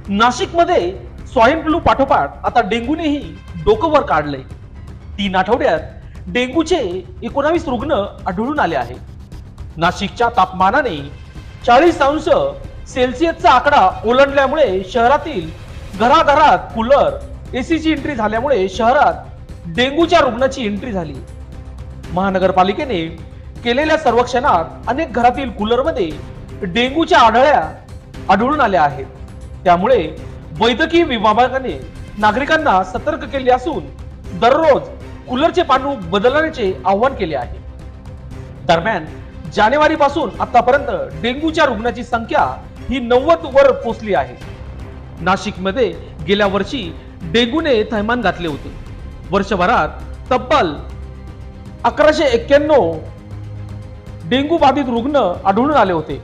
नाशिकमध्ये swine flu पाठोपाठ आता डेंग्यूनेही डोकं वर काढलंय। 3 आठवड्यात डेंग्यूचे 19 रुग्ण आढळून आले आहेत। नाशिकच्या तापमानाने 40 अंश सेल्सिअसचा आकडा ओलांडल्यामुळे शहरातील घराघरात कूलर एसीची एंट्री झाल्यामुळे शहरात डेंग्यूच्या रुग्णाची एंट्री झाली। महानगरपालिकेने केलेल्या सर्वेक्षणात अनेक घरातील कूलरमध्ये डेंग्यूच्या आढळ्या आढळून आल्या आहेत। त्यामुळे वैद्यकीय विभागाने नागरिकांना सतर्क केले असून दररोज कूलरचे पानू बदलण्याचे आवाहन केले आहे। दरम्यान जानेवारी पासून आतापर्यंत डेंग्यूच्या रुग्णांची संख्या ही 90 वर पोहोचली आहे। नाशिकमध्ये गेल्या वर्षी डेंग्यूने थैमान घातले होते। वर्षभरात तब्बल 1191 डेंग्यू बाधित रुग्ण आढळून आले होते।